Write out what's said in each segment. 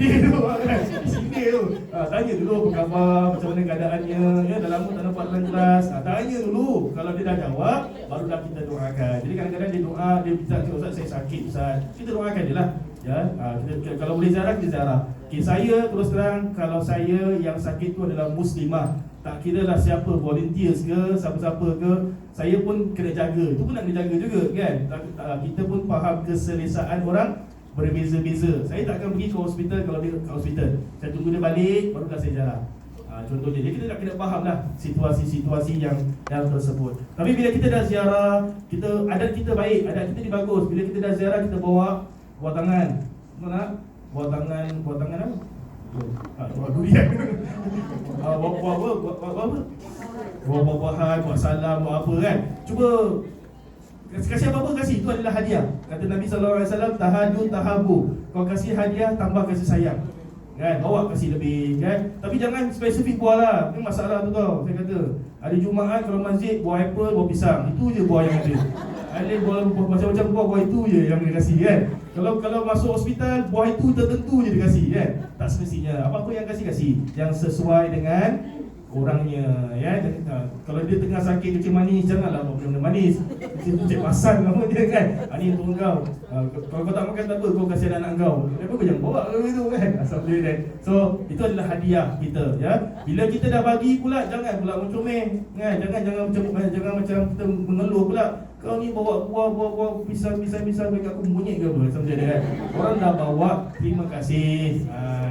sindir tu kan. Sindir tu. Tanya dulu apa khabar, macam mana keadaannya, ya dah lama tak nampak dalam kelas. Tanya dulu. Kalau dia dah jawab, barulah kita doakan. Jadi kadang-kadang dia doa, dia minta, Ustaz saya sakit Ustaz. Kita doakan dia lah. Ya, kita, kalau boleh ziarah, kita ziarah. Okay, saya terus terang, kalau saya yang sakit tu adalah muslimah, tak kira lah siapa, volunteers ke, siapa-siapa ke, saya pun kena jaga. Itu pun nak kena jaga juga kan. Kita pun faham keselesaan orang berbeza-beza. Saya tak akan pergi ke hospital kalau dia ke hospital. Saya tunggu dia balik, barulah saya ziarah. Contohnya, jadi kita nak kena faham lah situasi-situasi yang tersebut. Tapi bila kita dah ziarah, adat kita baik, adat kita ni bagus. Bila kita dah ziarah, kita bawa buah tangan. Mana? Buah tangan apa? Buah durian. Buah-buahan, buah salam, buah apa kan. Cuba kasih apa-apa kasih, itu adalah hadiah. Kata Nabi SAW, tahadu tahabu. Kau kasih hadiah, tambah kasih sayang kan, bawa kasih lebih kan. Tapi jangan spesifik buah lah. Ini masalah tu tau. Saya kata hari Jumaat kalau masjid buah apple, buah pisang, itu je buah yang ada. Ada buah macam-macam buah itu je yang dia kasih kan. Kalau masuk hospital, buah itu tertentu je dia kasih kan. Tak semestinya. Apa-apa yang kasih yang sesuai dengan orangnya ya. Kalau dia tengah sakit kecil manis, janganlah bawa benda manis. Cek pasal nama dia kan. Ni untuk kau. Kalau kau tak makan tak apa, kau kasih anak kau. Kenapa kau jangan bawa gitu kan. Asal dia kan. So itu adalah hadiah kita ya. Bila kita dah bagi pula, jangan pula mencomel kan. Jangan macam kita mengeluh pula. Kau ni bawa buah pisang bagi aku bunyi ke apa macam dia kan. Orang dah bawa, terima kasih.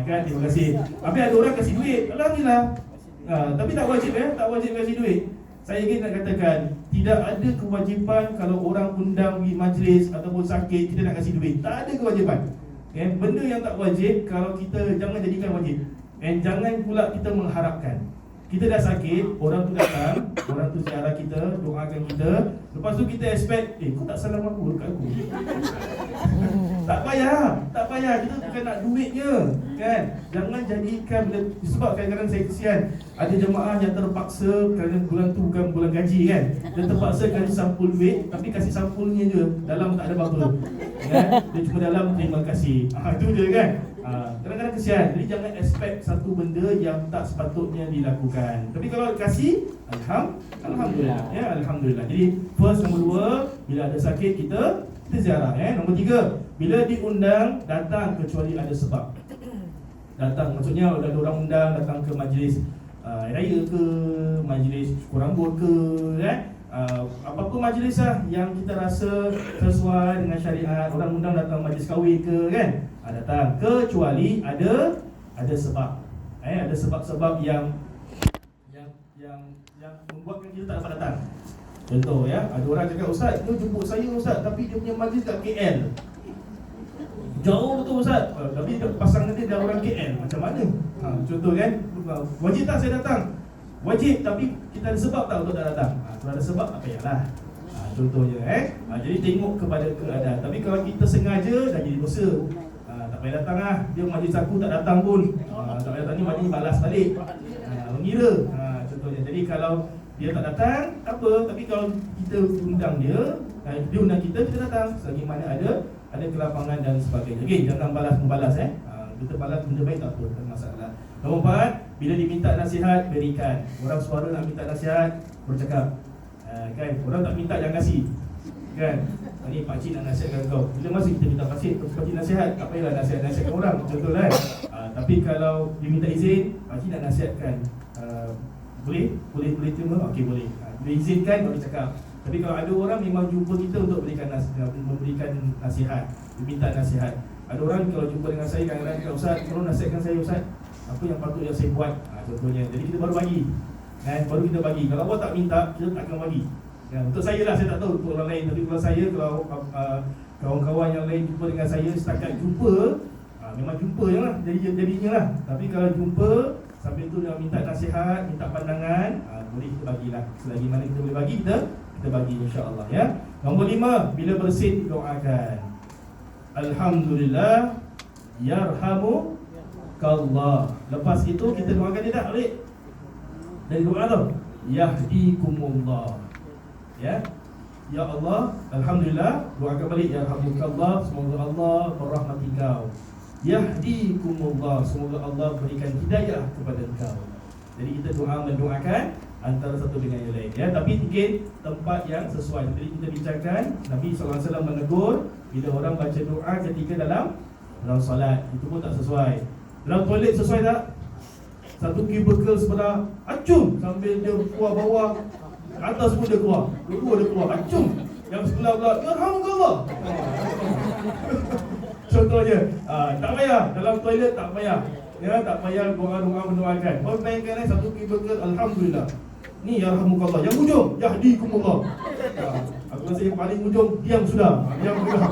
Kan, terima kasih. Tapi ada orang kasih duit. Alhamdulillah. Tapi tak wajib tak wajib kasih duit. Saya ingin nak katakan, tidak ada kewajipan kalau orang undang pergi majlis ataupun sakit kita nak kasih duit. Tak ada kewajipan. Benda yang tak wajib, kalau kita jangan jadikan wajib. Jangan pula kita mengharapkan. Kita dah sakit, orang tu datang, orang tu ziarah kita, doakan kita. Lepas tu kita expect, kau tak salam aku dekat aku. Tak payah. Kita bukan nak duitnya kan. Jangan jadikan, sebab kadang-kadang saya kesian, ada jemaah yang terpaksa kerana bulan tu bukan bulan gaji kan. Dia terpaksa kasih sampul duit, tapi kasih sampulnya je, dalam tak ada apa-apa kan? Dia cuma dalam terima kasih. Itu je kan. Kadang-kadang kesian. Jadi jangan expect satu benda yang tak sepatutnya dilakukan. Tapi kalau kasih, Alhamdulillah ya, Alhamdulillah. Jadi first, nombor 2, bila ada sakit kita ziarah. Nombor 3, bila diundang datang kecuali ada sebab. Datang maksudnya ada orang undang datang ke majlis raya ke, majlis cukur rambut ke kan. Apa-apa majlis lah yang kita rasa sesuai dengan syariat. Orang undang datang majlis kahwin ke kan, datang kecuali ada sebab. Ada sebab-sebab yang membuatkan kita tak dapat datang. Contoh ya, ada orang cakap, Ustaz, dia jemput saya Ustaz, tapi dia punya majlis kat KL. Jauh betul Ustaz, tapi pasangan dia dah orang KL. Macam mana? Contoh kan, wajib tak saya datang? Wajib, tapi kita ada sebab tak untuk tak datang? Kalau ada sebab, tak payahlah. Contohnya jadi tengok kepada keadaan. Tapi kalau kita sengaja, dah jadi dosa. Tak payah datang lah. Dia majlis aku tak datang pun. Tak payah datang ni, majlis balas balik. Mengira. Contohnya, jadi kalau dia tak datang, tak apa. Tapi kalau kita undang dia undang kita datang. Selagi mana ada kelapangan dan sebagainya. Okay, jangan balas-membalas kita balas benda baik tak apa, tak masalah. Nombor 4, bila diminta nasihat, berikan. Orang suara nak minta nasihat, bercakap kan, orang tak minta jangan kasih kan. Ni pakcik nak nasihatkan kau. Bila masa kita minta pakcik nasihat, tak payahlah nasihatkan orang, betul kan. Tapi kalau diminta izin, pakcik nak nasihatkan, boleh terima? Okey, boleh. Dia izinkan baru cakap. Tapi kalau ada orang memang jumpa kita untuk memberikan nasihat, diminta nasihat. Ada orang kalau jumpa dengan saya kadang-kadang kata, Ustaz, tolong nasihatkan saya Ustaz, apa yang patut yang saya buat, contohnya. Jadi kita baru bagi baru kita bagi. Kalau awak tak minta, kita tak akan bagi. Untuk saya lah, saya tak tahu untuk orang lain. Tapi kalau saya, kalau kawan-kawan yang lain jumpa dengan saya, setakat jumpa, memang jumpa je lah, jadinya lah. Tapi kalau jumpa, sampai tu dia minta nasihat, minta pandangan, boleh kita bagilah. Selagi mana kita boleh bagi, kita bagi insya-Allah ya. Nombor 5, bila bersin doakan. Alhamdulillah yarhamukallah. Lepas itu kita doakan dia tak balik. Dari doa tu, yahdikumullah. Ya Allah, alhamdulillah, doakan balik yarhamukallah, semoga Allah merahmati kau. Yahdikumullah, semoga Allah berikan hidayah kepada engkau. Jadi kita mendoakan antara satu dengan yang lain, ya. Tapi mungkin tempat yang sesuai. Jadi kita bincangkan, Nabi SAW menegur bila orang baca doa ketika dalam solat, itu pun tak sesuai. Dalam toilet sesuai tak? Satu kubikel sebelah acung sambil dia keluar bawah, atas pun dia keluar, dua dia keluar, acung. Yang sebelah pula, yarhamukallah. Contohnya, tak payah dalam toilet, tak payah. Ya, tak payah doa-doa mendoakan. Kau bayangkan satu kubikel, alhamdulillah. Ni yarhamukallah. Yang ujung, yahdikumullah. Aku rasa yang paling ujung diam sudah. Diam sudah.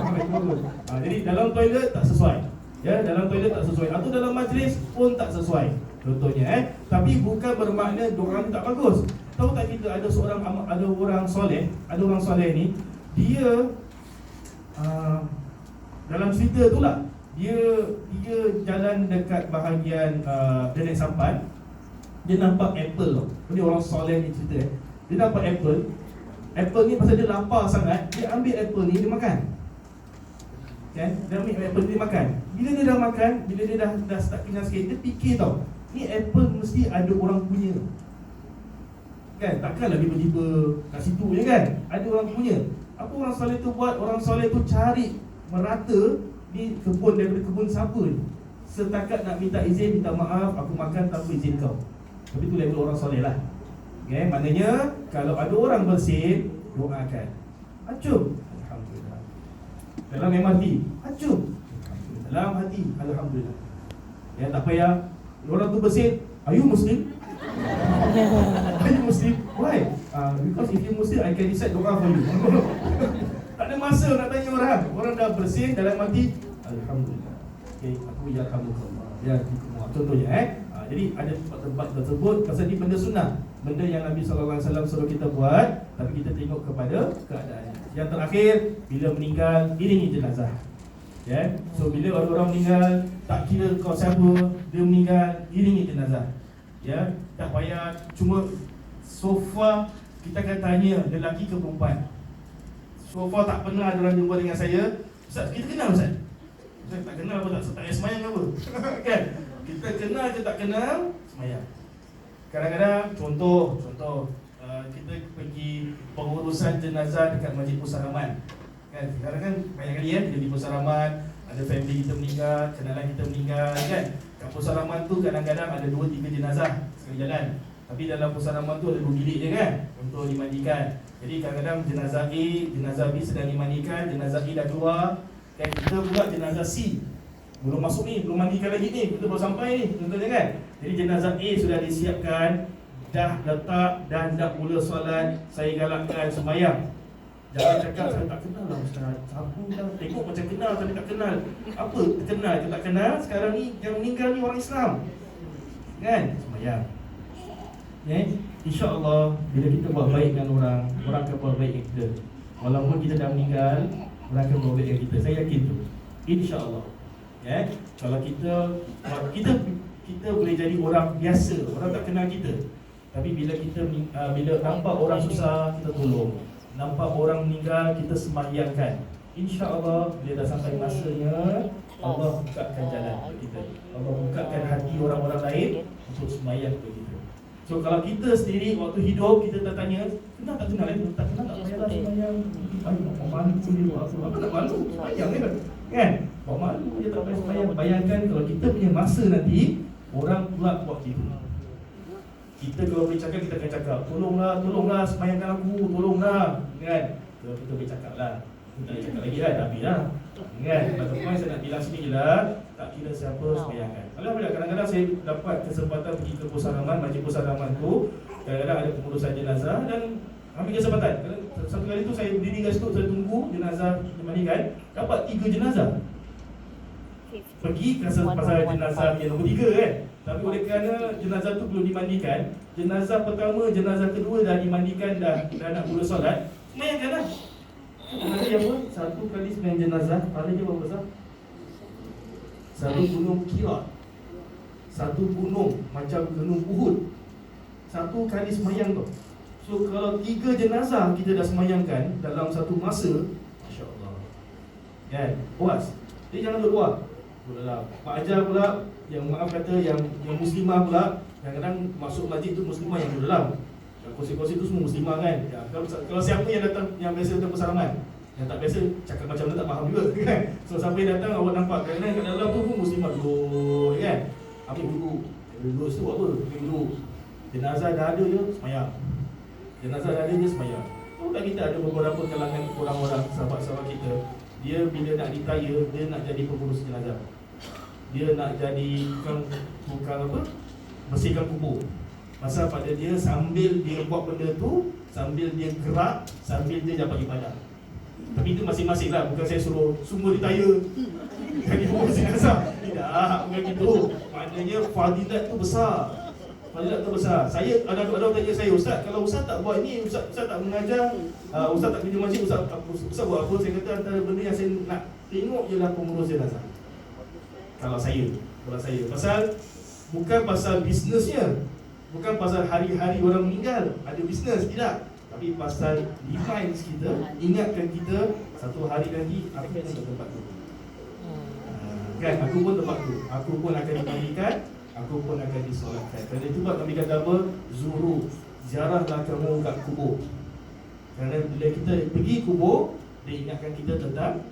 Jadi dalam toilet tak sesuai. Ya, dalam toilet tak sesuai. Atau dalam majlis pun tak sesuai. Contohnya tapi bukan bermakna doa ni tak bagus. Tahu tak kita ada orang soleh ni, dia dalam cerita tu lah, dia jalan dekat bahagian dia naik sampan, dia nampak apple tau. Ini orang soleh ni cerita. Dia nampak apple ni pasal dia lapar sangat, dia ambil apple ni dia makan. Kan? Dia ambil apple ni dia makan. Bila dia dah makan, bila dia dah start kenyang sikit, dia fikir tau, ni apple mesti ada orang punya. Kan? Takkanlah dia tiba-tiba kat situ je kan? Ada orang punya. Apa orang soleh tu buat? Orang soleh tu cari merata ni kebun, daripada kebun siapa ni. Setakat nak minta izin, minta maaf, aku makan tanpa izin kau. Tapi tu level orang soleh lah. Okay? Maknanya kalau ada orang bersin, doakan. Acum, alhamdulillah. Dalam MRT, acum, dalam hati, alhamdulillah. Ya, tak payah orang tu bersin, are you Muslim? Are you Muslim? Why? Because if you Muslim, I can decide doa for you. Tak ada masa nak tanya orang. Orang dah bersin dalam hati, alhamdulillah. Okay, aku yarhamukallah. Ya, contohnya jadi ada tempat tersebut pasal ni benda sunnah, benda yang Nabi SAW suruh kita buat, tapi kita tengok kepada keadaannya. Yang terakhir, bila meninggal, iringi jenazah. Ya, so bila orang meninggal, tak kira kau siapa, dia meninggal, iringi jenazah. Ya, tak payah cuma sofa. Kita akan tanya lelaki ke perempuan. Sofa tak pernah ada orang jumpa dengan saya. Ustaz, kita kenal Ustaz? Ustaz tak kenal apa tak payah semayang apa? Kan? Kita kenal ke tak kenal, semayang. Kadang-kadang contoh kita pergi pengurusan jenazah dekat Masjid Pusaraman. Kan? Sekarang kan banyak kali kita di Pusaraman, ada family kita meninggal, kenalan kita meninggal kan. Kat Pusaraman tu kadang-kadang ada 2-3 jenazah sekali jalan. Tapi dalam Pusaraman tu ada 2 bilik je kan untuk dimandikan. Jadi kadang-kadang jenazah A, jenazah B sedang dimandikan, jenazah A dah keluar, kan kita pula jenazah C belum masuk ni, belum mandikan lagi ni, kita baru sampai ni, contohnya kan. Jadi jenazah A sudah disiapkan, dah letak dan dah mula solat. Saya galakkan sembahyang. Jangan cakap saya tak kenal lah Ustaz. Siapa dah tengok macam kenal tapi tak kenal. Apa kenal ke tak kenal? Sekarang ni yang meninggal ni orang Islam. Kan? Sembahyang. InsyaAllah bila kita buat baik dengan orang akan buat baik dengan kita. Walaupun kita dah meninggal, orang akan buat baik dengan kita. Saya yakin tu. InsyaAllah. Kalau kita boleh jadi orang biasa, orang tak kenal kita. Tapi bila bila nampak orang susah, kita tolong. Nampak orang meninggal, kita sembahyangkan. InsyaAllah bila dah sampai masanya, Allah bukakan jalan kepada kita. Allah bukakan hati orang-orang lain untuk sembahyang kepada kita. So kalau kita sendiri waktu hidup kita tertanya, kenal tak kenal itu? Tak kenal tak payahlah sembahyang. Malu sendiri apa nak malu? Sembahyang kan? Bawa malu je tak payah sembahyang. Bayangkan kalau kita punya masa nanti, orang pula buat kita. Kita kalau boleh cakap, kita akan cakap, tolonglah sembahyangkan aku, tolonglah. Kan? Kalau kita boleh cakap lah. Tak boleh cakap lagi lah, dah habis lah. Kan? Lepas saya nak bilang sini je lah, tak kira siapa sembahyangkan. Alhamdulillah, kadang-kadang saya dapat kesempatan pergi ke Pusaraman, Masjid Pusaraman tu. Kadang-kadang ada pengurusan jenazah dan ambil kesempatan. Satu kali tu saya berdiri kat situ, saya tunggu jenazah dimandikan. Dapat 3 jenazah. Pergi pasal jenazah yang nombor 3 kan. Tapi oleh kerana jenazah tu belum dimandikan, jenazah pertama, jenazah kedua dah dimandikan, dah nak mula solat, sembahyangkan lah. Jenazah apa? 1 kali 9 jenazah, pahalanya berapa besar? 1 gunung Kirat, 1 gunung macam gunung Uhud, 1 kali sembahyang tu. So kalau 3 jenazah kita dah sembahyangkan dalam satu masa, Masya Allah, kan? Puas. Jadi jangan lupa, duduk dalam. Mak ajar pula, yang maaf kata yang muslimah pula, kadang-kadang masuk masjid tu muslimah yang duduk dalam. Kursi-kursi tu semua muslimah kan. Ya, kalau siapa yang datang, yang biasa datang bersalaman, yang tak biasa cakap macam mana tak faham juga kan. So sampai datang awak nampak kadang-kadang kat dalam tu pun muslimah duduk kan. Ambil duduk. Duduk tu buat apa? Ambil duduk. Jenazah dah ada je semayang. Jenazah dah ada je semayang. Bukan kita ada beberapa kalangan orang-orang sahabat-sahabat kita, dia bila nak ditaya, dia nak jadi pengurus jenazah. Dia nak jadi bukan apa? Bersihkan kubur. Pasal pada dia sambil dia buat benda tu, sambil dia gerak, sambil dia dapat ibadah. Tapi itu masing-masing lah, bukan saya suruh semua ditaya jadi pengurus jenazah. Tidak, bukan gitu. Maknanya fadilat tu besar. Fadilat tu besar. Saya ada tanya saya, Ustaz, kalau Ustaz tak buat ni, Ustaz tak mengajar, Ustaz tak kerja masjid, Ustaz buat apa? Saya kata antara benda yang saya nak tengok ialah pengurus jenazah. Kalau saya pasal bukan pasal bisnesnya, bukan pasal hari-hari orang meninggal ada bisnes, tidak. Tapi pasal reminds kita, ingatkan kita satu hari nanti aku pun ada tempat tu. Kan, aku pun tempat tu. Aku pun akan dimandikan, aku pun akan disolatkan. Kerana itu buat Nabi kata apa? Zuru, ziarahlah kamu kat kubur. Kerana bila kita pergi kubur, dia ingatkan kita tentang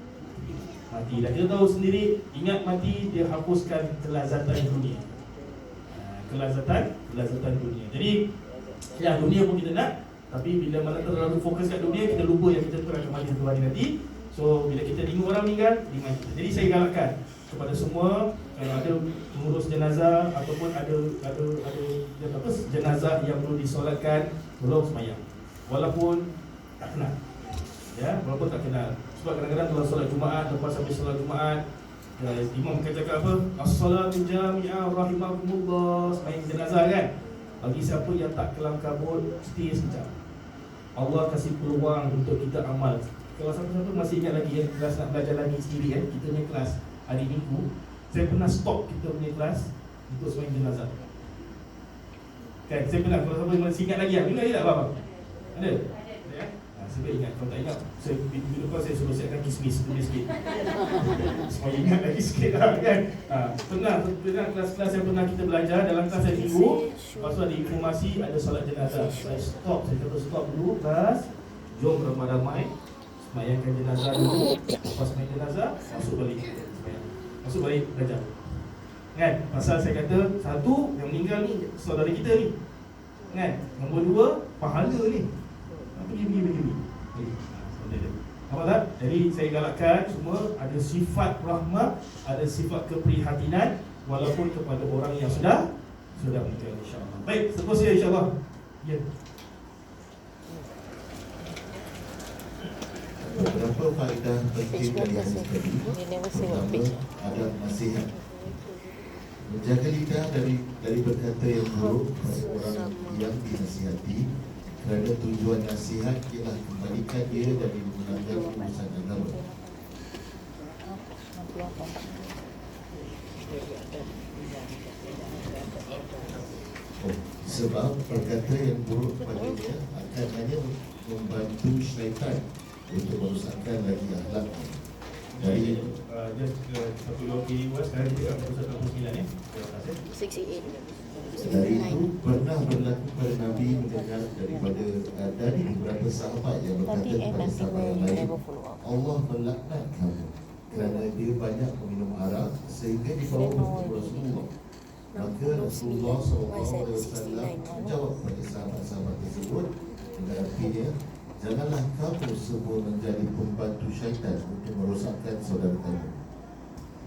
mati. Dan kita tahu sendiri, ingat mati dia hapuskan kelazatan dunia. Kelazatan dunia. Jadi, ya dunia pun kita nak, tapi bila mana terlalu fokus kat dunia, kita lupa yang kita tu akan mati satu hari nanti. So, bila kita tengok orang meninggal, iman kita. Jadi saya galakkan kepada semua, kalau ada pengurus jenazah ataupun ada jenazah yang perlu disolatkan, tolong semayang. Walaupun tak kenal. Ya, walaupun tak kenal. Sebab kadang-kadang kalau solat Jumaat, lepas habis solat Jumaat, imam akan cakap apa? As-salatu jami'ah rahimakumullah, semayang jenazah kan. Bagi siapa yang tak kelam kabut, stay sekejap. Allah kasih peluang untuk kita amal. Kalau siapa-siapa masih ingat lagi kelas nak belajar lagi sendiri kan, kita punya kelas hari Minggu, saya pernah stop kita punya kelas untuk semayang jenazah. Kan, saya pernah, kalau siapa masih ingat lagi, ingat lagi tak Abang? Ada? Ya? Saya ingat, kalau tak ingat, saya minggu depan saya suruh siapkan kismis sikit supaya ingat lagi sikit lah kan. Pernah kelas-kelas yang pernah kita belajar dalam kelas hari Minggu, lepas tu ada informasi, ada solat jenazah. Saya kata stop dulu kelas, jom ramai-ramai semayangkan jenazah dulu. Lepas semayang jenazah, masuk balik belajar. Kan? Pasal saya kata, satu, yang meninggal ni saudara kita ni. Kan? Nombor dua, pahala ni. Begini. Nampak tak? Jadi saya galakkan semua ada sifat rahmah, ada sifat keprihatinan, walaupun kepada orang yang sudah meninggal, insya-Allah. Baik, seterusnya insya-Allah. Ya. Beberapa faedah penting dari hadis tadi. Pertama, adab nasihat. Menjaga lidah dari berkata yang buruk pada orang yang dinasihati, kerana tujuan nasihat ialah kembalikan dia dari menggunakan urusan agama. Sebab perkata yang buruk padanya akan hanya membantu syaitan untuk merosakkan lagi akhlak. Dari satu logi was sekarang kita 169 ya. Dari itu pernah berlaku pada Nabi mendengar dari beberapa sahabat yang berkata kepada sahabat yang lain, Allah melaknat kamu kerana dia banyak meminum arak sehingga dibawa kepada Rasulullah. Maka Rasulullah SAW menjawab kepada sahabat-sahabat tersebut dengan artinya, janganlah kamu semua menjadi pembantu syaitan untuk merosakkan saudara kamu.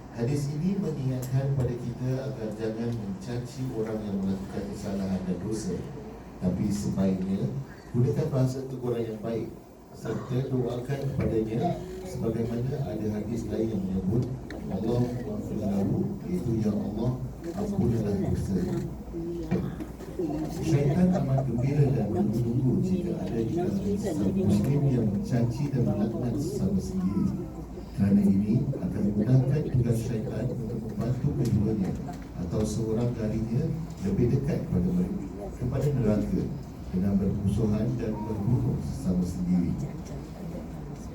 Hadis ini mengingatkan pada kita agar jangan mencaci orang yang melakukan kesalahan dan dosa, tapi sebaiknya gunakan bahasa teguran yang baik serta doakan kepadanya, sebagaimana ada hadis lain yang menyebut Allah maghfirlahu, iaitu ya Allah ampunilah dosa. Syaitan amat gembira dan menunggu jika ada di kalangan muslim yang mencaci dan melaknat sesama sendiri. Kerana ini akan memudahkan tugas syaitan untuk membantu keduanya atau seorang darinya lebih dekat kepada neraka dengan bermusuhan dan membunuh sesama sendiri.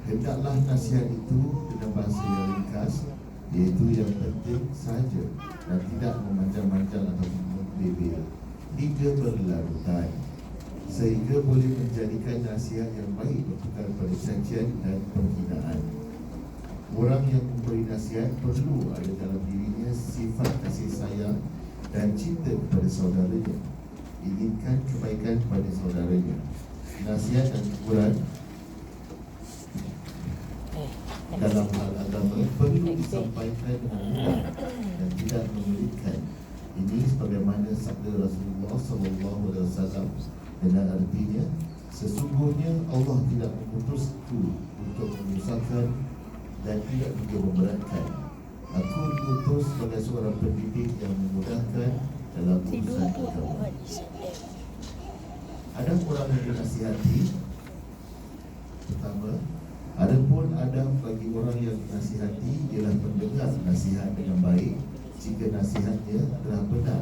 Hendaklah nasihat itu dengan bahasa yang ringkas, iaitu yang penting sahaja dan tidak memanjang-manjang atau membebel hingga berlarutan, sehingga boleh menjadikan nasihat yang baik bertukar pada cacian dan penghinaan. Orang yang memberi nasihat perlu ada dalam dirinya sifat kasih sayang dan cinta kepada saudaranya, inginkan kebaikan kepada saudaranya. Nasihat dan teguran dalam hal agama perlu disampaikan dengan mudah dan tidak menyulitkan. Ini sebagaimana sabda Rasulullah SAW, dengan artinya, sesungguhnya Allah tidak mengutusku untuk menyusahkan dan tidak juga memberatkan. Aku diutus sebagai seorang pendidik yang memudahkan dalam urusan agama. Ada orang yang dinasihati. Pertama, adapun adab bagi orang yang dinasihati ialah mendengar nasihat dengan baik jika nasihatnya telah benar,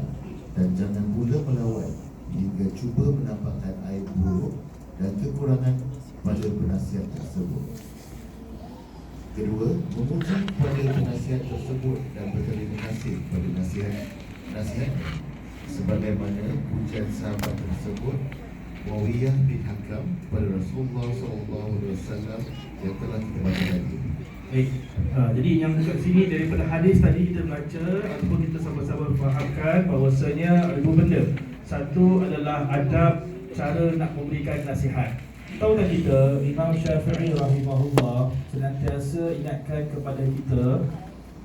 dan jangan pula melawan hingga cuba menampakkan aib buruk dan kekurangan pada penasihat tersebut. Kedua, memuji kepada penasihat tersebut dan berterima kasih kepada nasihatnya, sebagaimana pujian sahabat tersebut Muawiyah bin Hakam kepada Rasulullah SAW yang telah kita baca tadi. Baik, jadi yang dekat sini daripada hadis tadi kita baca ataupun kita sama-sama fahamkan bahawasanya ada dua benda. Satu adalah adab cara nak memberikan nasihat. Tahu tak kita, Imam Syafi'i rahimahullah senantiasa ingatkan kepada kita,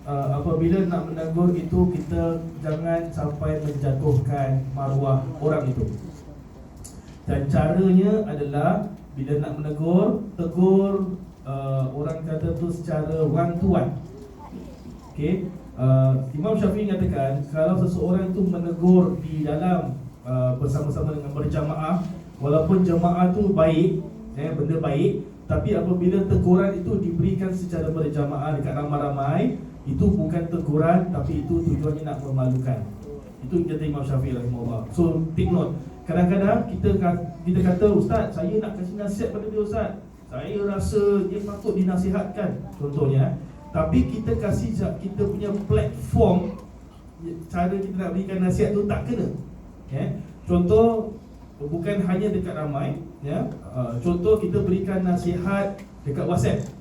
apabila nak menegur itu kita jangan sampai menjatuhkan maruah orang itu. Dan caranya adalah bila nak menegur, tegur orang kata tu secara one to one. Okey, Imam Syafi'i mengatakan kalau seseorang itu menegur di dalam bersama-sama dengan berjamaah, walaupun jamaah tu baik, benda baik, tapi apabila teguran itu diberikan secara berjamaah dekat ramai-ramai, itu bukan teguran tapi itu tujuannya nak memalukan. Itu kata Imam Syafi'i rahimahullah. So take note. Kadang-kadang kita kata, ustaz, saya nak kasih nasihat pada dia, ustaz, saya rasa dia patut dinasihatkan, contohnya. Tapi kita kasih kita punya platform, cara kita nak berikan nasihat tu tak kena. Contoh, bukan hanya dekat ramai, contoh kita berikan nasihat dekat WhatsApp.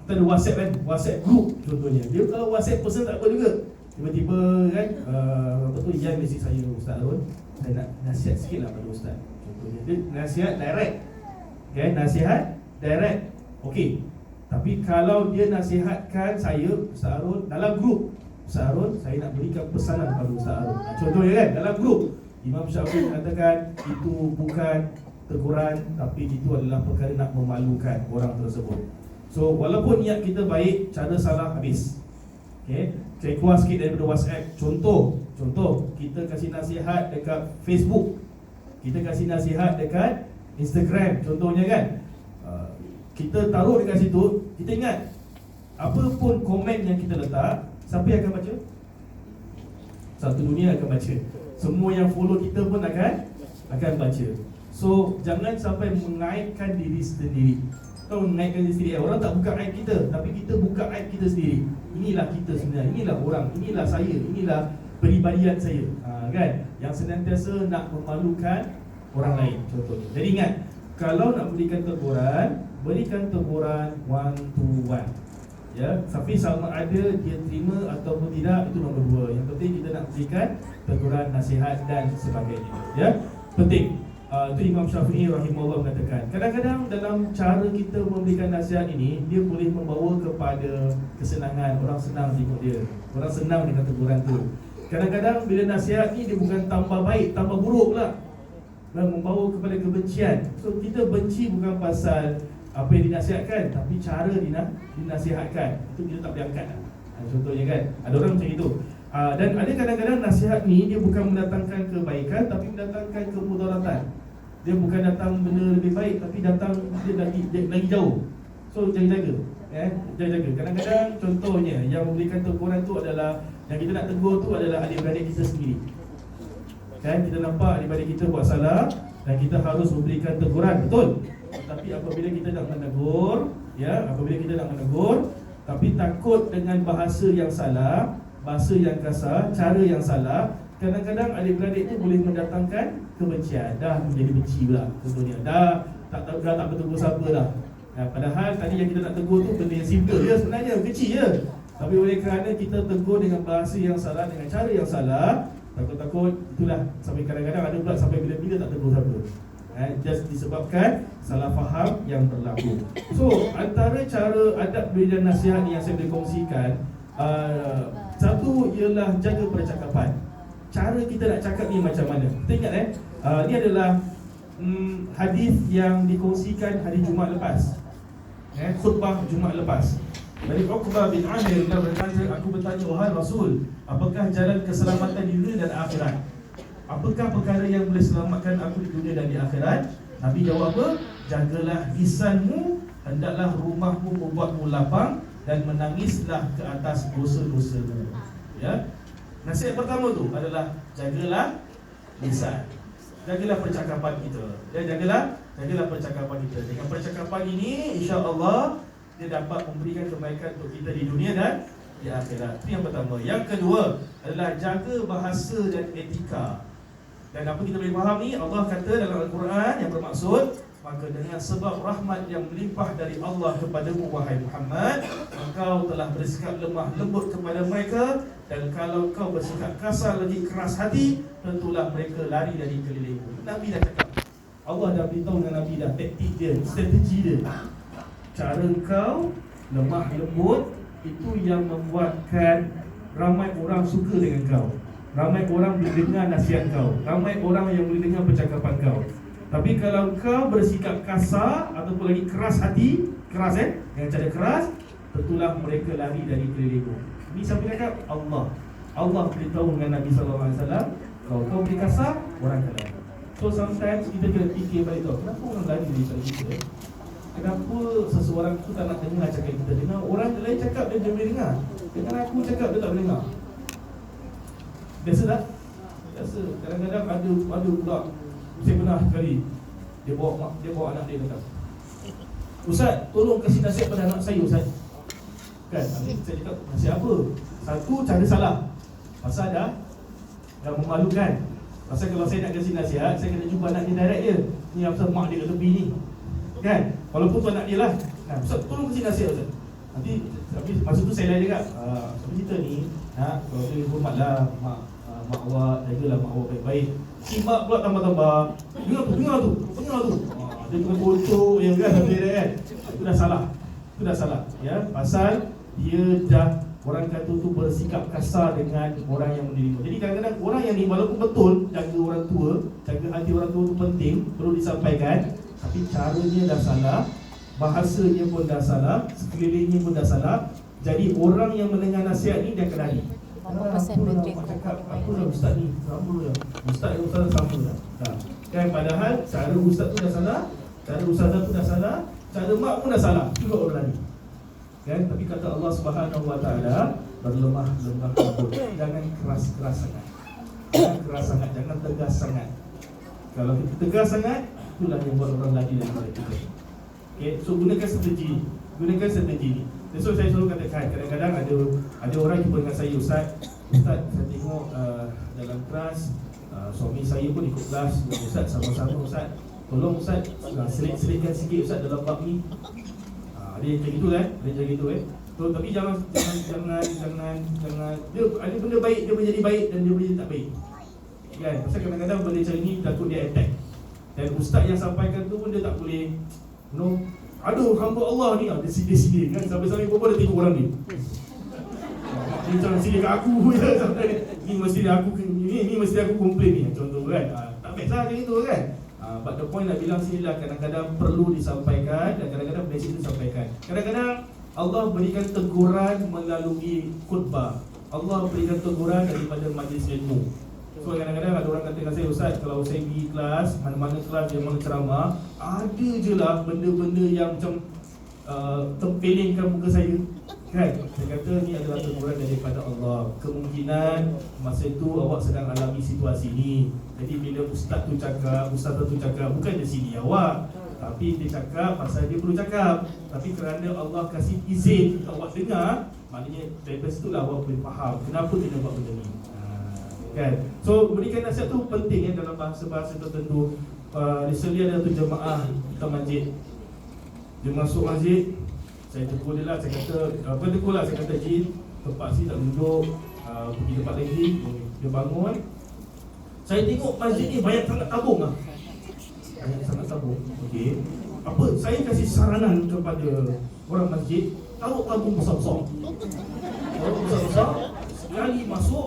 Kita ada WhatsApp kan, WhatsApp group contohnya. Dia kalau WhatsApp person tak apa juga. Tiba-tiba kan, apa tu, Ian mesej saya, Ustaz Arun, saya nak nasihat sikit lah pada Ustaz. Contohnya, dia nasihat direct. Nasihat direct. Okey. Tapi kalau dia nasihatkan saya, Ustaz Arun, dalam grup, Ustaz Arun, saya nak berikan pesanan kepada Ustaz Arun. Contohnya kan, dalam grup, Imam Syafi'i mengatakan itu bukan teguran, tapi itu adalah perkara nak memalukan orang tersebut. So walaupun niat kita baik, cara salah habis. Saya keluar sikit daripada WhatsApp. Contoh, kita kasih nasihat dekat Facebook, kita kasih nasihat dekat Instagram, contohnya kan. Kita taruh dekat situ, kita ingat apa pun komen yang kita letak, siapa yang akan baca? Satu dunia akan baca. Semua yang follow kita pun akan baca. So jangan sampai mengaitkan diri sendiri. Kalau mengaitkan diri sendiri, orang tak buka aib kita, tapi kita buka aib kita sendiri. Inilah kita sebenarnya, inilah orang, inilah saya, inilah peribadian saya, kan? Yang senantiasa nak memalukan orang lain, contohnya. Jadi ingat, kalau nak berikan teguran, berikan teguran one to one. Tapi sama ada dia terima ataupun tidak, itu nombor dua. Yang penting kita nak berikan teguran, nasihat dan sebagainya. Penting. Itu Imam Syafi'i rahimahullah mengatakan, kadang-kadang dalam cara kita memberikan nasihat ini, dia boleh membawa kepada kesenangan. Orang senang tengok dia, orang senang dengan teguran tu. Kadang-kadang bila nasihat ni dia bukan tambah baik, tambah buruk pula, dan membawa kepada kebencian. So kita benci bukan pasal apa yang dinasihatkan, tapi cara dinasihatkan. Itu kita tak boleh angkat. Contohnya kan, ada orang macam itu. Dan ada kadang-kadang nasihat ni dia bukan mendatangkan kebaikan, tapi mendatangkan kemudaratan. Dia bukan datang benda lebih baik, tapi datang dia lagi jauh. So jaga-jaga. Jaga-jaga. Kadang-kadang contohnya yang memberikan teguran tu adalah, yang kita nak tegur tu adalah adik-beradik kita sendiri. Kita nampak adik-beradik kita buat salah dan kita harus memberikan teguran, betul? Tapi apabila kita nak menegur, Tapi takut dengan bahasa yang salah, bahasa yang kasar, cara yang salah, kadang-kadang adik-beradik tu boleh mendatangkan kebencian. Dah menjadi benci pula contohnya. Dah tak bertegur siapa dah. Padahal tadi yang kita nak tegur tu benda yang simple je sebenarnya, kecil je. Tapi oleh kerana kita tegur dengan bahasa yang salah, dengan cara yang salah, takut-takut itulah sampai kadang-kadang ada pula sampai bila-bila tak tegur siapa. Just disebabkan salah faham yang berlaku. So antara cara adab beri dan nasihat ni yang saya boleh kongsikan, satu ialah jaga percakapan. Cara kita nak cakap ni macam mana. Kita ingat ni adalah hadis yang dikongsikan hari Jumaat lepas, khutbah Jumaat lepas. Dari Uqbah bin Amir dia berkata, aku bertanya, wahai Rasul, apakah jalan keselamatan di dunia dan akhirat? Apakah perkara yang boleh selamatkan aku di dunia dan di akhirat? Nabi jawab apa? Jagalah lisanmu, hendaklah rumahmu membuatmu lapang, dan menangislah ke atas dosa-dosamu. Ya. Nasihat pertama tu adalah jagalah lisan. Jagalah percakapan kita. Dan jagalah percakapan kita. Dengan percakapan ini, insya-Allah dia dapat memberikan kebaikan untuk kita di dunia dan di akhirat. Itu yang pertama. Yang kedua adalah jaga bahasa dan etika. Dan apa kita boleh faham ni, Allah kata dalam Al-Quran yang bermaksud, maka dengan sebab rahmat yang melimpah dari Allah kepadamu wahai Muhammad, engkau telah bersikap lemah lembut kepada mereka, dan kalau kau bersikap kasar lagi keras hati, tentulah mereka lari dari kelilingmu. Nabi dah cakap, Allah dah beritahu dengan Nabi dah taktik dia, strategi dia. Cara kau lemah lembut, itu yang membuatkan ramai orang suka dengan kau. Ramai orang boleh dengar nasihat kau. Ramai orang yang boleh dengar percakapan kau. Tapi kalau kau bersikap kasar ataupun lagi keras hati, keras dengan cara keras, tentulah mereka lari dari kelilingmu. Ini siapa cakap? Allah. Allah beritahu dengan Nabi SAW, kalau kau beri kasar, orang akan lari. So sometimes kita kena fikir balik tu, kenapa orang lari dari kita? Kenapa seseorang tu tak nak dengar cakap kita dengar? Orang lain cakap dia boleh dengar. Dengan aku cakap dia tak boleh dengar. Biasa tak? Biasa. Kadang-kadang ada pula. Saya pernah sekali dia bawa anak dia datang. Ustaz, tolong kasih nasihat pada anak saya, Ustaz. Kan? Saya cakap, nasihat apa? Satu, cara salah. Pasal dah memalukan. Pasal kalau saya nak kasih nasihat, saya kena jumpa anak dia direct je. Ni pasal mak dia kat tepi ni. Kan? Walaupun tu anak dia lah. Ustaz, tolong kasih nasihat, Ustaz. Nanti, tapi masa tu saya lain cakap, apa cerita ni, kalau dia hormatlah mak awak, jagalah mak awak baik-baik. Si mak pula tambah-tambah, dengar tu. Dia tengah bocor yang kan, itu dah salah. Ya, pasal dia dah, orang kata tu bersikap kasar dengan orang yang menerima. Jadi kadang-kadang orang yang ni walaupun betul jaga orang tua, jaga hati orang tua tu penting, perlu disampaikan, tapi caranya dah salah, bahasanya pun dah salah, sekelilingnya pun dah salah. Jadi orang yang mendengar nasihat ni dia akan lari. Apa dah ustaz ni? Sama dah. Ustaz yang ustaz sama dah. Kan padahal cara ustaz tu dah salah, cara ustazah tu dah salah, cara mak pun dah salah. Juga orang lari. Kan, tapi kata Allah Subhanahu Wa Taala, berlemah lembut. Jangan keras sangat. Jangan tegas sangat. Kalau kita tegas sangat, itulah yang buat orang lari daripada kita. Okay, so gunakan strategi ni. So saya selalu katakan, kadang-kadang ada orang jumpa dengan saya, Ustaz, saya tengok dalam kelas suami saya pun ikut kelas. Ustaz, sama-sama Ustaz, tolong Ustaz selit-selitkan sikit Ustaz dalam bab ni. Ada yang macam gitu kan? So, tapi jangan dia ada benda baik dia boleh jadi baik dan dia boleh jadi tak baik. Kan? Pasal kadang-kadang benda macam ni takut dia attack. Dan ustaz yang sampaikan tu pun dia tak boleh aduh hamba Allah ni dia sini kan, sampai-sampai pun dia tengok orang ni. Dia macam sini kat aku je sampai ni mesti aku komplain ni contoh kan. Tak best lah macam itu kan. But the point nak bilang sini lah, kadang-kadang perlu disampaikan dan kadang-kadang basic disampaikan. Kadang-kadang Allah berikan teguran melalui khutbah. Allah berikan teguran daripada majlis ilmu. So kadang-kadang ada orang kata dengan saya, Ustaz, kalau saya pergi kelas, mana-mana kelas yang mana ceramah, ada je lah benda-benda yang macam tempelingkan muka saya. Kan? Saya kata ni adalah teguran daripada Allah. Kemungkinan masa itu awak sedang alami situasi ni. Jadi bila ustaz tu cakap, bukan di sini awak. Tapi dia cakap pasal dia perlu cakap. Tapi kerana Allah kasih izin untuk awak dengar, maknanya dari situ lah awak boleh faham kenapa dia buat benda ni. Kan? So berikan nasihat tu penting dalam bahasa-bahasa tertentu. Recently ada tu jemaah kita masjid. Dia masuk masjid, saya tegur dia lah, saya kata tegur lah, saya kata Jin, tempat sini tak duduk, pergi tempat lagi. Dia bangun. Saya tengok masjid ni banyak sangat tabung lah. Banyak sangat tabung. Okey. Apa? Saya kasih saranan kepada orang masjid, taruh tabung besar-besar. Taruh besar-besar, sekali masuk,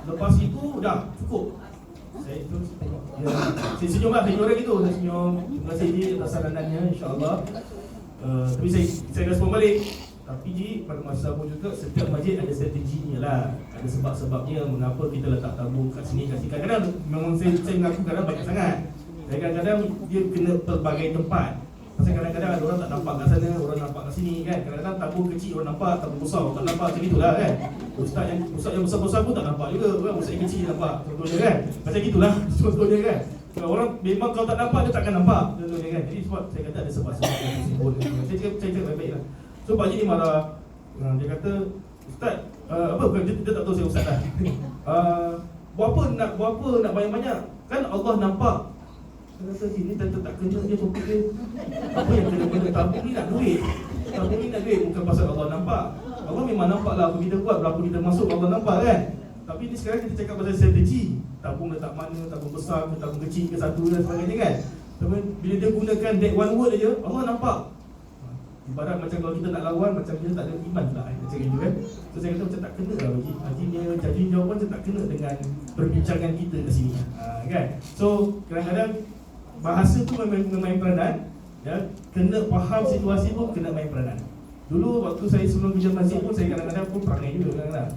lepas itu dah cukup. Saya terus tengok. Ya, saya senyum lah, saya orang gitu. Saya senyum. Terima kasih Ji atas saranannya, insya-Allah. Tapi saya respon balik. Tapi Ji, pada masa pun juga setiap masjid ada strateginya lah. Ada sebab-sebabnya mengapa kita letak tabung kat sini, kat sini. Kadang-kadang memang saya mengaku kadang banyak sangat. Kadang-kadang dia kena pelbagai tempat. Pasal kadang-kadang ada orang tak nampak kat sana, orang nampak kat sini kan. Kadang-kadang tabung kecil orang nampak, tabung besar orang tak nampak, macam itulah kan. Ustaz yang besar-besar pun tak nampak juga. Orang ustaz yang kecil nampak, contohnya kan. Macam itulah contohnya kan. Kalau orang memang kalau tak nampak, dia takkan nampak, contohnya kan. Jadi sebab saya kata ada sebab-sebab yang simbol. Saya cakap baik-baik lah. So Pak Haji ni marah. Dia kata, Ustaz, dia tak tahu saya ustaz lah. Buat apa nak banyak-banyak? Kan Allah nampak. Saya kata ni tak kena dia topik dia. Apa yang kena tabung ni nak duit. Tabung ni nak duit bukan pasal Allah nampak. Allah memang nampak lah apa kita buat, berapa kita masuk Allah nampak kan. Tapi ni sekarang kita cakap pasal strategi. Tabung letak mana, tabung besar ke tabung kecil ke satu dan sebagainya kan. Tapi bila dia gunakan that one word aja, Allah nampak. Ibarat macam kalau kita nak lawan, macam kita tak ada iman pula macam itu kan. So saya kata macam tak kena lah Haji jawapan macam tak kena dengan perbincangan kita kat sini kan. So kadang-kadang bahasa tu main peranan ya. Kena faham situasi pun kena main peranan. Dulu waktu saya sebelum kerja masjid pun saya kadang-kadang pun perangai juga kadang-kadang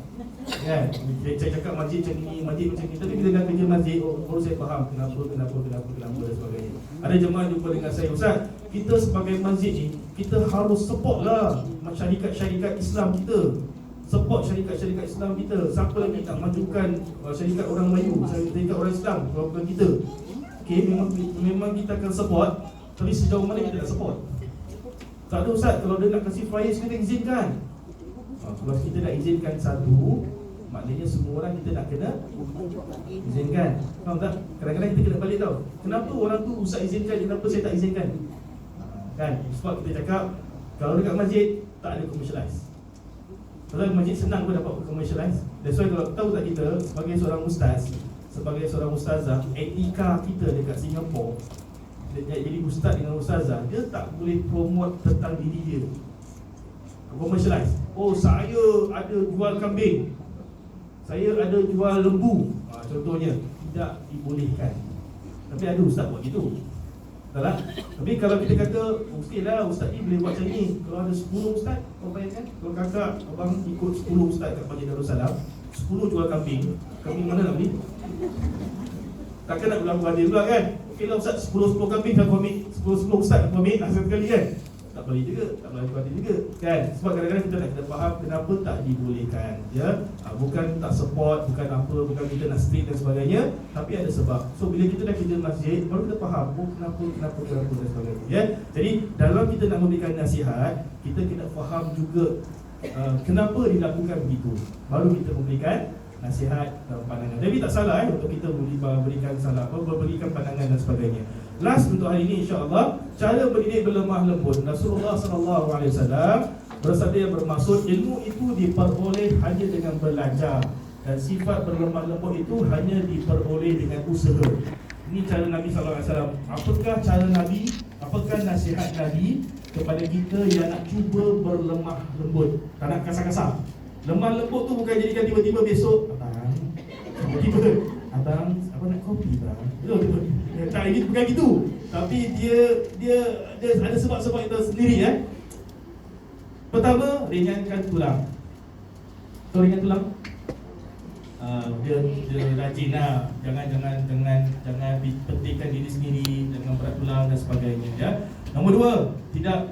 kan. Saya cakap masjid macam ni, masjid macam ni. Tapi bila dah kerja masjid, baru saya faham kenapa dan sebagainya. Ada jemaah jumpa dengan saya, Ustaz, kita sebagai masjid ni, kita harus support lah syarikat Islam kita. Support syarikat Islam kita. Siapa lagi nak majukan syarikat orang Melayu, syarikat orang Islam, bukan kita. Okay, memang kita akan support. Tapi sejauh mana kita nak support? Tak ada Ustaz, kalau dia nak kasih flyers kita izinkan. Kalau kita nak izinkan satu, maknanya semua orang kita nak kena izinkan. Faham tak? Kadang-kadang kita kena balik tau. Kenapa orang tu Ustaz izinkan, kenapa saya tak izinkan? Kan? Sebab kita cakap kalau dekat masjid tak ada commercialize. Kalau masjid senang pun dapat commercialize. That's why kalau tahu tak kita sebagai seorang ustaz, sebagai seorang ustazah, etika kita dekat Singapura, jadi ustaz dengan ustazah, dia tak boleh promote tentang diri dia. Commercialize. Oh, saya ada jual kambing, saya ada jual lembu, contohnya. Tidak dibolehkan. Tapi ada ustaz buat gitu. Betul tak? Tapi kalau kita kata mestilah ustaz ni boleh buat macam ni. Kalau ada 10 ustaz, kau bayangkan. Kalau kakak, abang ikut 10 ustaz kat Masjid Darussalam, 10 jual kambing. Kambing mana nak beli? Takkan nak berlaku adil pula kan? Okey lah ustaz, 10 kambing dah komik, 10 ustaz dah komik asal sekali kan? Tak boleh juga, tak boleh adil juga kan? Sebab kadang-kadang kita nak faham kenapa tak dibolehkan ya? Bukan tak support, bukan apa, bukan kita nak strict dan sebagainya, tapi ada sebab. So bila kita dah kerja masjid, baru kita faham kenapa dan sebagainya ya? Jadi dalam kita nak memberikan nasihat, kita kena faham juga kenapa dilakukan begitu. Baru kita memberikan nasihat dan pandangan. Jadi tak salah untuk kita berikan pandangan dan sebagainya. Last untuk hari ini insya-Allah, cara mendidik berlemah lembut. Rasulullah sallallahu alaihi wasallam bersabda yang bermaksud ilmu itu diperoleh hanya dengan belajar, dan sifat berlemah lembut itu hanya diperoleh dengan usaha. Ini cara Nabi sallallahu alaihi wasallam. Apakah cara Nabi? Apakah nasihat Nabi kepada kita yang nak cuba berlemah lembut? Tak nak kasar-kasar. Lemah lembut tu bukan jadikan tiba-tiba besok abang apa nak kopi bang. Tak, ini bukan gitu. Tapi dia ada sebab-sebab itu sendiri ya. Pertama, ringankan tulang. Tahu ringan tulang? Dia rajin lah. Jangan pentingkan diri sendiri, jangan berat tulang dan sebagainya ya. Nombor dua, tidak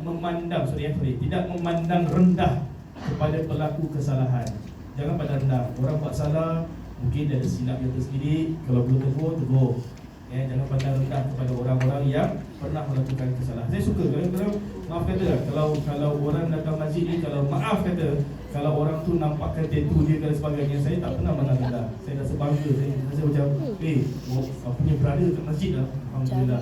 memandang rendah kepada pelaku kesalahan. Jangan pandang rendah. Orang buat salah, mungkin dia ada silap dia tersendiri. Kalau belum tegur. Jangan pandang rendah kepada orang-orang yang pernah melakukan kesalahan. Saya suka kalau maaf kata, kalau orang datang masjid ni, kalau maaf kata, kalau orang tu nampakkan tattoo dia dan sebagainya, saya tak pernah pandang rendah. Saya rasa bangga, saya rasa macam punya brother kat masjid lah. Alhamdulillah.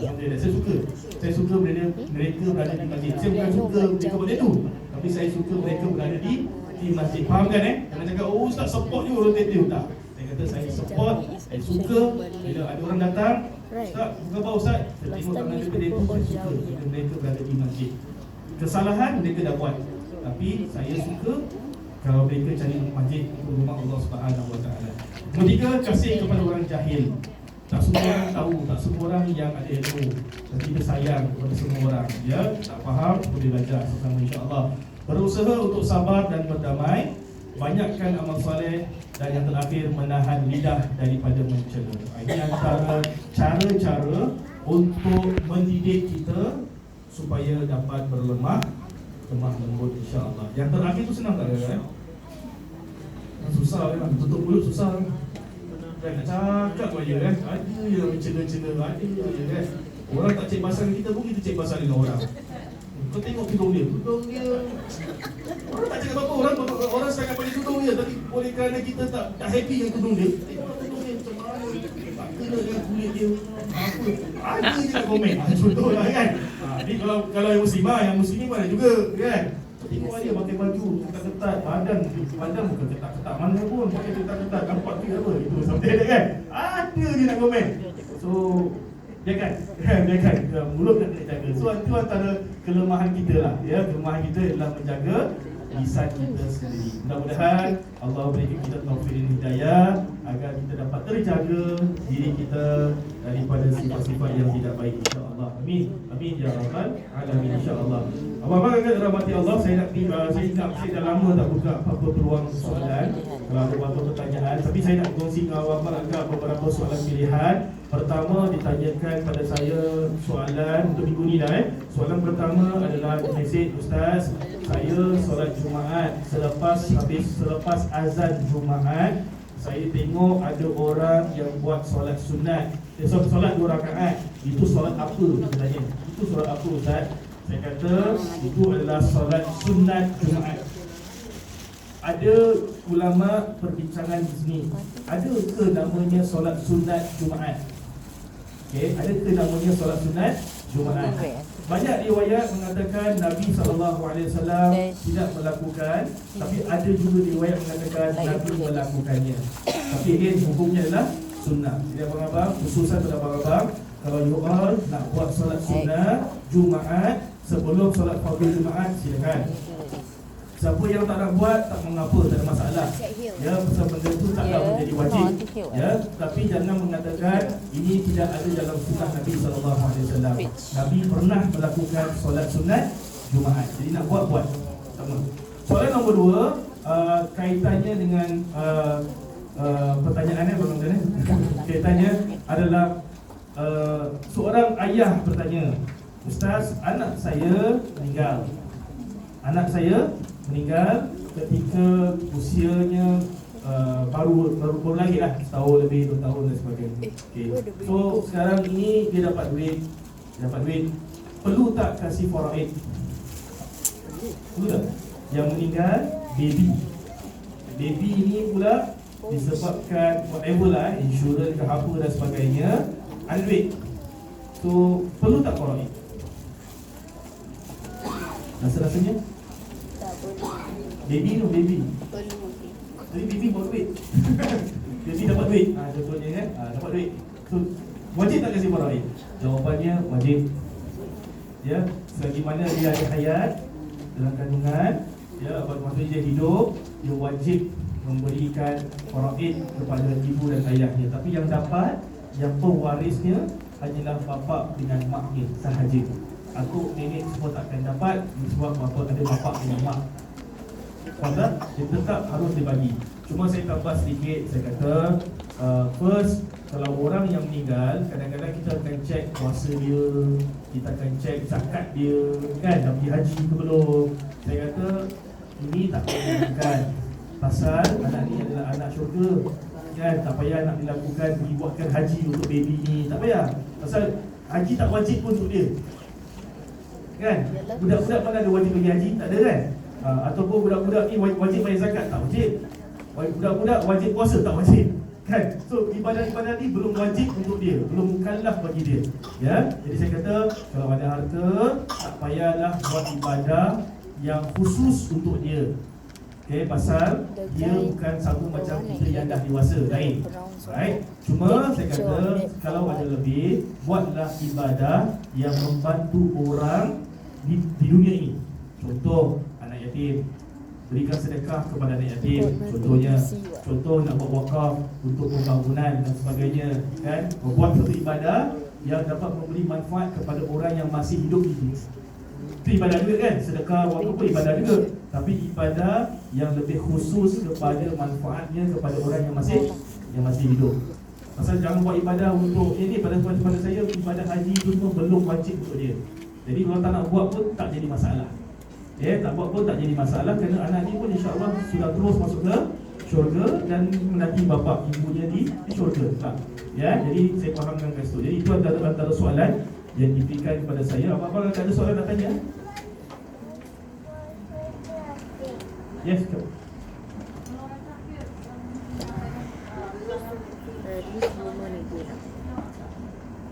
Saya suka mereka berada di masjid. Saya bukan suka mereka buat tattoo, tapi saya suka mereka berada di masjid. Faham kan Jangan cakap ustaz support je orang tattoo. Tak. Saya kata saya support, saya suka bila ada orang datang, ustaz, bukan apa ustaz, saya tengok tangan dia tattoo, saya suka bila mereka berada di masjid. Kesalahan mereka dah buat, tapi saya suka kalau mereka cari masjid untuk rumah Allah Subhanahu Wa Taala. Nombor 3, kasih kepada orang jahil. Tak semua orang tahu, tak semua orang yang ada ilmu, dan kita sayang kepada semua orang. Ya, tak faham, boleh belajar sama insya-Allah. Berusaha untuk sabar dan berdamai, banyakkan amal soleh, dan yang terakhir menahan lidah daripada mencela. Ini antara cara-cara untuk mendidik kita supaya dapat berlemah lembut insya-Allah. Yang terakhir tu senang tak kan? Susah kan? Tutup mulut susah kan? Nak cakap aja kan? Ada yang mencela-cela, ada je kan? Orang tak cek pasal kita pun kita cek pasal dengan orang. Kau tengok tudung dia orang tak cakap apa, orang sangat pada tudung dia, tapi oleh kerana kita tak happy dengan tudung dia, tengok tudung dia macam mana, tak kena dengan kulit dia, apa, ada je nak komen. Contohlah kan. Ni kalau yang muslimah, yang muslim ada juga kan. Tengok dia pakai baju ketat-ketat, badan bukan ketat-ketat mana pun, pakai ketat-ketat, nampak dia apa, itu sampai ada kan. Ada je nak komen. So biarkan mulut nak kena jaga. So itu antara kelemahan kita lah. Kelemahan kita adalah menjaga lisan kita sendiri. Mudah-mudahan Allah berikan kita taufik dan hidayah agar kita dapat terjaga diri kita daripada sifat-sifat yang tidak baik, insya-Allah. Amin ya rabbal alamin, insya-Allah. Abang-abang akan dirahmati Allah, saya dah lama tak buka apa-apa peluang soalan. Kalau ada beberapa pertanyaan, tapi saya nak kongsi dengan abang-abang agak beberapa soalan pilihan. Pertama ditanyakan pada saya soalan untuk minggu ni dah. Soalan pertama adalah mesej, ustaz, saya solat Jumaat, selepas azan Jumaat, saya tengok ada orang yang buat solat sunat. Solat 2 rakaat. Itu solat apa? Saya tanya. Itu solat apa ustaz? Saya kata itu adalah solat sunat Jumaat. Ada ulama perbincangan di sini. Ada ke namanya solat sunat Jumaat? Ada ke namanya solat sunat Jumaat? Banyak riwayat mengatakan Nabi SAW tidak melakukan, tapi ada juga riwayat mengatakan Nabi melakukannya. Tapi again, hukumnya adalah sunnah. Jadi abang-abang, khususan pada abang-abang, kalau you all nak buat solat sunnah Jumaat sebelum solat fardu Jumaat, silakan. Siapa yang tak nak buat, tak mengapa, tak ada masalah. Pasal benda itu taklah menjadi wajib. Tapi jangan mengatakan ini tidak ada dalam sunnah Nabi SAW. Nabi pernah melakukan solat sunat Jumaat. Jadi nak buat. Sama. Soalan nombor 2, kaitannya dengan pertanyaannya bagaimana? Kaitannya adalah seorang ayah bertanya, ustaz, anak saya meninggal ketika usianya baru lagi lah, setahun lebih, 2 tahun dan sebagainya. So sekarang ini dia dapat duit, perlu tak kasih faraid? Perlu tak? Yang meninggal baby ini pula disebabkan whatever lah, insurans ke apa dan sebagainya, ada duit. So perlu tak faraid? Rasanya baby. Jadi baby buat duit. Baby dapat duit. Contohnya kan, dapat duit. So wajib tak kasih faraid? Jawapannya wajib. Selagi mana dia ada hayat dalam kandungan, maksudnya dia hidup, dia wajib memberikan faraid kepada ibu dan ayahnya. Tapi yang dapat, yang pewarisnya hanyalah bapa dengan maknya sahaja. Aku nenek semua takkan dapat sebab ada bapa dengan mak. Faham? Dia tetap harus dibagi. Cuma saya tambah sedikit, saya kata first, kalau orang yang meninggal, kadang-kadang kita akan cek puasa dia, kita akan cek zakat dia, kan, dah pergi haji ke belum. Saya kata ini tak perlukan, pasal anak ni adalah anak syurga. kan, tak payah nak dilakukan, dibuatkan haji untuk baby ni, tak payah. Pasal haji tak wajib pun untuk dia. Kan? Budak-budak mana ada wajib pergi haji? Tak ada kan? Ataupun budak-budak ni wajib bayar zakat? Tak wajib. Budak-budak wajib puasa? Tak wajib. Kan? So ibadah-ibadah ni belum wajib untuk dia, belum mukallaf bagi dia. Ya. Jadi saya kata kalau ada harta, tak payahlah buat ibadah yang khusus untuk dia. Okay, pasal dia bukan sama macam kita yang dah dewasa, lain. Right? Cuma saya kata kalau ada lebih, buatlah ibadah yang membantu orang di dunia ini. Contoh anak yatim, berikan sedekah kepada anak yatim. Contohnya, contoh nak buat wakaf untuk pembangunan dan sebagainya, kan? Membuat satu ibadah yang dapat memberi manfaat kepada orang yang masih hidup di dunia. Itu ibadah juga kan? Sedekah, wakaf pun ibadah juga. Tapi ibadah yang lebih khusus kepada manfaatnya kepada orang yang masih hidup. Pasal jangan buat ibadah untuk ini, pada saya ibadah haji itu semua belum wajib untuk dia. Jadi kalau tak nak buat pun tak jadi masalah. Tak buat pun tak jadi masalah, kerana anak ni pun insya-Allah sudah terus masuk ke syurga dan menanti bapa ibunya di syurga. Tak? Jadi saya fahamkan kat situ. Jadi itu antara soalan yang diberikan kepada saya. Apa-apa ada soalan nak tanya? Yes, go.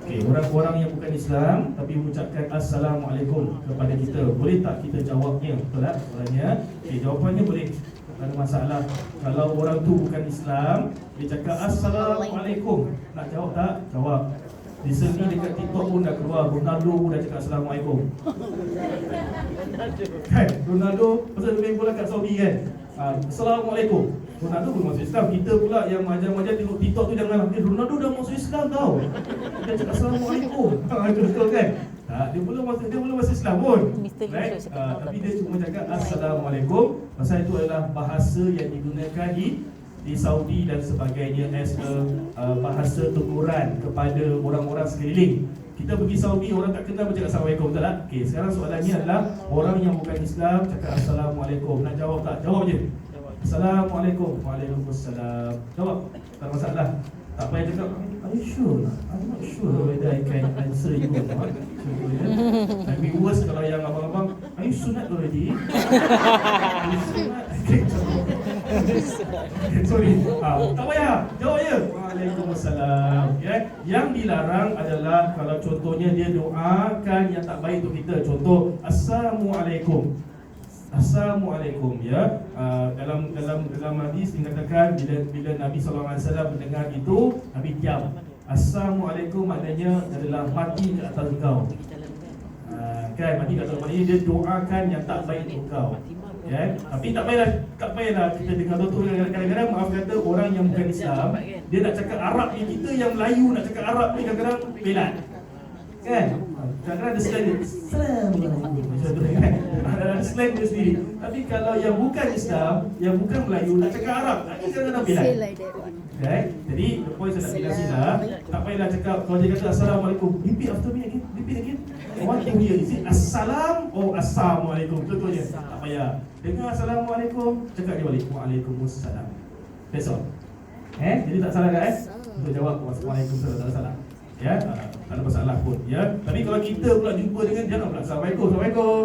Okay, orang-orang yang bukan Islam tapi mengucapkan Assalamualaikum kepada kita, boleh tak kita jawabnya? Betul tak soalannya? Okay, jawapannya boleh, tak ada masalah. Kalau orang tu bukan Islam, dia cakap Assalamualaikum, nak jawab tak? Jawab. Recently dekat TikTok pun dah keluar, Ronaldo pun dah cakap Assalamualaikum. Kan? Ronaldo pasal dia main bola kat Saudi kan? Assalamualaikum. Ronaldo belum masuk Islam. Kita pula yang majar-majar tengok TikTok tu jangan Ronaldo dah masuk Islam tau. Dia cakap Assalamualaikum. Betul kan? Tak, dia belum masuk Islam pun. Right? Tapi dia cuma cakap Assalamualaikum. Pasal itu adalah bahasa yang digunakan di Saudi dan sebagainya as bahasa teguran kepada orang-orang sekeliling. Kita pergi Saudi, orang tak kenal bercakap Assalamualaikum, betul tak? Okey, sekarang soalannya adalah orang yang bukan Islam cakap Assalamualaikum. Nak jawab tak? Jawab je. Assalamualaikum. Waalaikumsalam. Jawab. Tak ada masalah. Tak payah cakap, are you sure? I'm not sure whether I can answer you or not. Tapi worse kalau yang abang-abang, are you sunat already? Are you sunat? Sorry. Tak payah. Jawab je. Waalaikumsalam. Yang dilarang adalah kalau contohnya dia doakan yang tak baik untuk kita. Contoh, Assalamualaikum. Assalamualaikum, ya. Dalam hadis dikatakan bila Nabi SAW mendengar itu, Nabi diam. Assalamualaikum maknanya adalah mati ke atas engkau. Kan, mati ke atas, maknanya dia doakan yang tak baik untuk kau. Tapi tak payahlah kita dengar tu. Kadang-kadang maaf kata orang yang bukan Islam, dia nak cakap Arab ni, kita yang Melayu nak cakap Arab ni kadang-kadang belat. Kan? Kadang-kadang ada slang dia Assalamualaikum, macam tu kan? Ada slang dia sendiri. Tapi kalau yang bukan Islam, yang bukan Melayu nak cakap Arab, kadang-kadang belat. Okay? Jadi the point saya nak bilang sila, tak payahlah cakap. Kalau dia kata Assalamualaikum, repeat after me again. Repeat again. I want to hear. Is it Assalam or Assalamualaikum? Contohnya, tak payah. Dengar Assalamualaikum, cakap dia balik Waalaikumsalam. That's all. Jadi tak salah kan? Untuk jawab Waalaikumsalam, tak salah. Tak ada masalah pun. Tapi kalau kita pula jumpa dengan dia, nak pula Assalamualaikum, Assalamualaikum,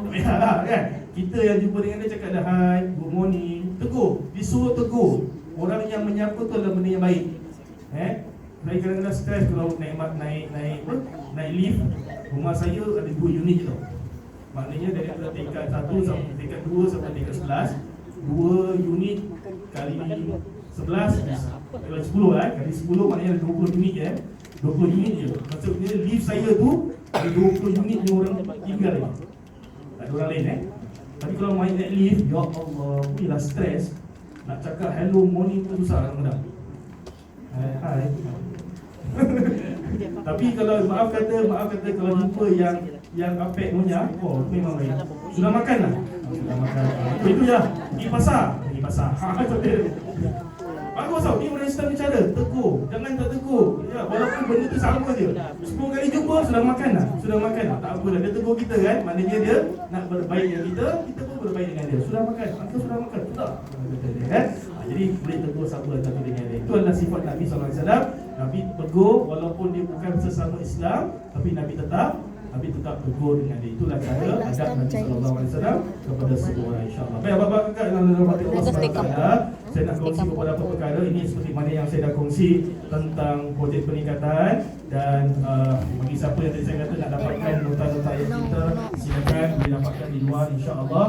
tak payahlah kan? Kita yang jumpa dengan dia cakap dah hi, good morning, tegur. Disuruh tegur. Orang yang menyapa tu adalah benda yang baik. Saya kadang-kadang stres kalau naik lift. Rumah saya ada 2 unit je tau. Maknanya dari tingkat 1 sampai tingkat 2 sampai tingkat 11, 2 unit kali 11, kali 10 kali 10 maknanya ada 20 unit je. 20 unit je. Maksudnya lift saya tu ada 20 unit ni orang tinggal lagi. Tak ada orang lain Tapi kalau main naik lift, ya Allah, bila stres. Nak cakap hello morning tu susah kadang-kadang. Hai. Tapi kalau maaf kata kalau jumpa yang apek nonya, oh memang baik. Sudah makan lah? Sudah makan. Itu je. Pergi pasar. Bagus tau, ni orang Islam ni cara tegur. Jangan tak tegur. Walaupun benda tu sama je. 10 kali jumpa sudah makan lah. Tak apalah, dia tegur kita kan. Maknanya dia nak berbaik dengan kita pun berbaik dengan dia. Sudah makan. Sudah makan. Tak. Jadi boleh tegur sabar satu dengan lain. Itu adalah sifat Nabi SAW. Nabi tegur walaupun dia bukan sesama Islam, tapi Nabi tetap tegur dengan dia. Itulah cara adab Nabi SAW kepada semua orang, insya-Allah. Baik, Bapak Kakak dalam rahmat Allah SWT, saya nak kongsi beberapa perkara ini seperti mana yang saya dah kongsi tentang projek peningkatan. Dan bagi siapa yang tadi saya kata nak dapatkan nota-nota yang kita, silakan boleh dapatkan di luar, insya-Allah.